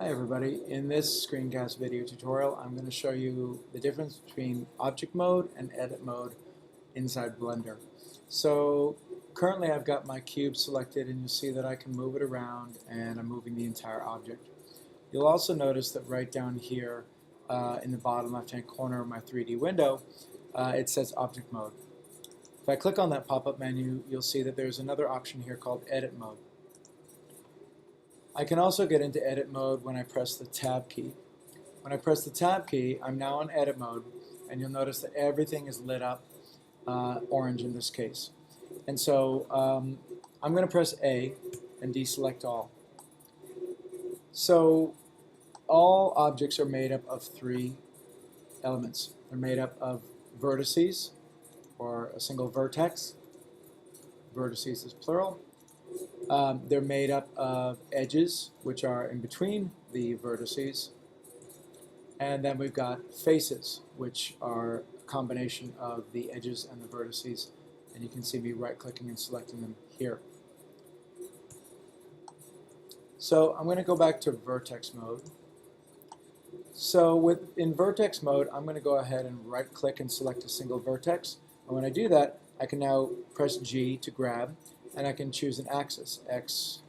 Hi everybody, in this screencast video tutorial I'm going to show you the difference between object mode and edit mode inside Blender. So currently I've got my cube selected and you'll see that I can move it around and I'm moving the entire object. You'll also notice that right down here in the bottom left hand corner of my 3D window it says object mode. If I click on that pop-up menu you'll see that there's another option here called edit mode. I can also get into edit mode when I press the tab key. When I press the tab key, I'm now in edit mode, and you'll notice that everything is lit up orange in this case. And so I'm going to press A and deselect all. So all objects are made up of three elements. They're made up of vertices, or a single vertex. Vertices is plural. They're made up of edges, which are in between the vertices. And then we've got faces, which are a combination of the edges and the vertices. And you can see me right-clicking and selecting them here. So I'm going to go back to vertex mode. So in vertex mode, I'm going to go ahead and right-click and select a single vertex. And when I do that, I can now press G to grab. And I can choose an axis, X,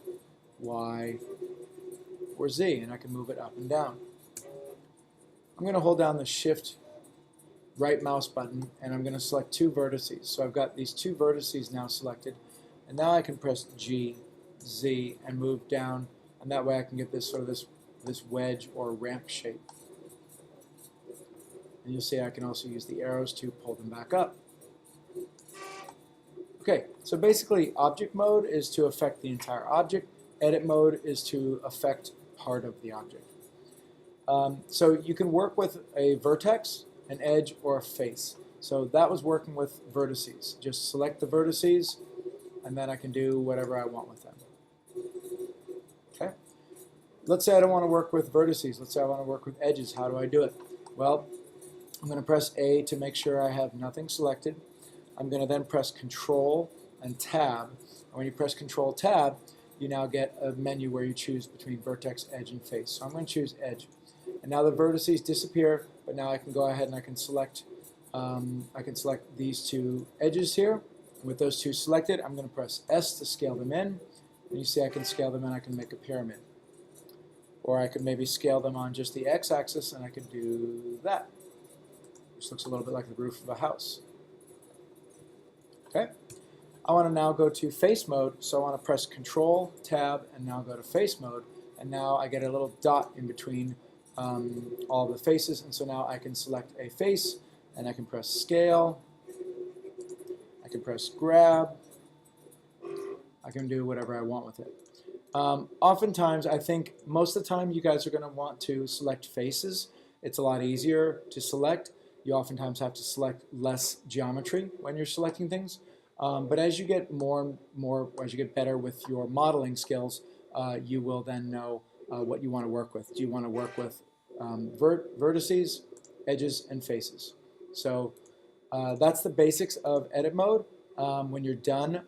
Y, or Z, and I can move it up and down. I'm going to hold down the Shift right mouse button, and I'm going to select two vertices. So I've got these two vertices now selected, and now I can press G, Z, and move down, and that way I can get this sort of this wedge or ramp shape. And you'll see I can also use the arrows to pull them back up. Okay, so basically object mode is to affect the entire object, edit mode is to affect part of the object. So you can work with a vertex, an edge, or a face. So that was working with vertices. Just select the vertices and then I can do whatever I want with them. Okay. Let's say I don't want to work with vertices. Let's say I want to work with edges. How do I do it? Well, I'm going to press A to make sure I have nothing selected. I'm going to then press Control and Tab. And when you press Control Tab, you now get a menu where you choose between vertex, edge, and face. So I'm going to choose edge. And now the vertices disappear, but now I can go ahead and I can select these two edges here. And with those two selected, I'm going to press S to scale them in. And you see I can scale them in, I can make a pyramid. Or I could maybe scale them on just the x-axis and I could do that. Which looks a little bit like the roof of a house. Okay, I want to now go to face mode, so I want to press Control, Tab, and now go to face mode. And now I get a little dot in between all the faces, and so now I can select a face, and I can press Scale, I can press Grab, I can do whatever I want with it. Oftentimes, I think most of the time you guys are going to want to select faces. It's a lot easier to select. You oftentimes have to select less geometry when you're selecting things. But as you get as you get better with your modeling skills, you will then know what you want to work with. Do you want to work with vertices, edges, and faces? So that's the basics of edit mode. When you're done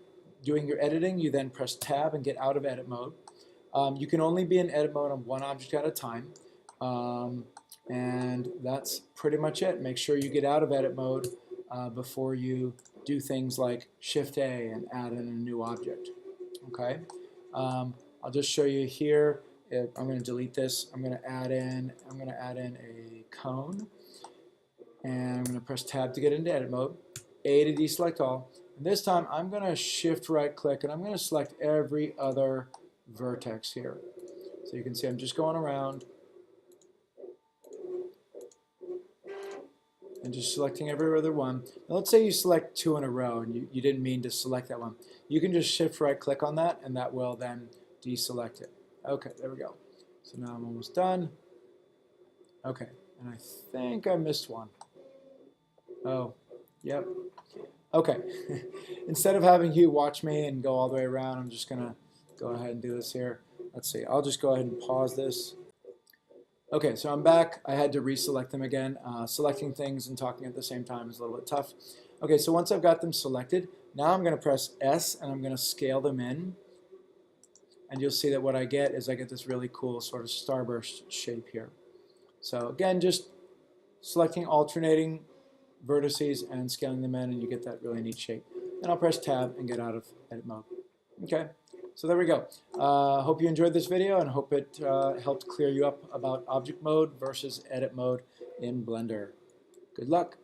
doing your editing, you then press Tab and get out of edit mode. You can only be in edit mode on one object at a time. And that's pretty much it. Make sure you get out of edit mode before you do things like Shift A and add in a new object. Okay, I'll just show you here. I'm going to delete this. I'm going to add in a cone, and I'm going to press Tab to get into edit mode, A to deselect all. And this time I'm going to Shift right click and I'm going to select every other vertex here. So you can see I'm just going around and just selecting every other one. Now let's say you select two in a row and you didn't mean to select that one. You can just Shift right click on that and that will then deselect it. Okay, there we go. So now I'm almost done. Okay, and I think I missed one. Oh, yep. Okay, instead of having you watch me and go all the way around, I'm just going to go ahead and do this here. Let's see, I'll just go ahead and pause this. Okay, so I'm back. I had to reselect them again. Selecting things and talking at the same time is a little bit tough. Okay, so once I've got them selected, now I'm going to press S and I'm going to scale them in. and you'll see that what I get is I get this really cool sort of starburst shape here. So again, just selecting alternating vertices and scaling them in, and you get that really neat shape. Then I'll press Tab and get out of edit mode. Okay, so there we go. Hope you enjoyed this video, and hope it helped clear you up about object mode versus edit mode in Blender. Good luck.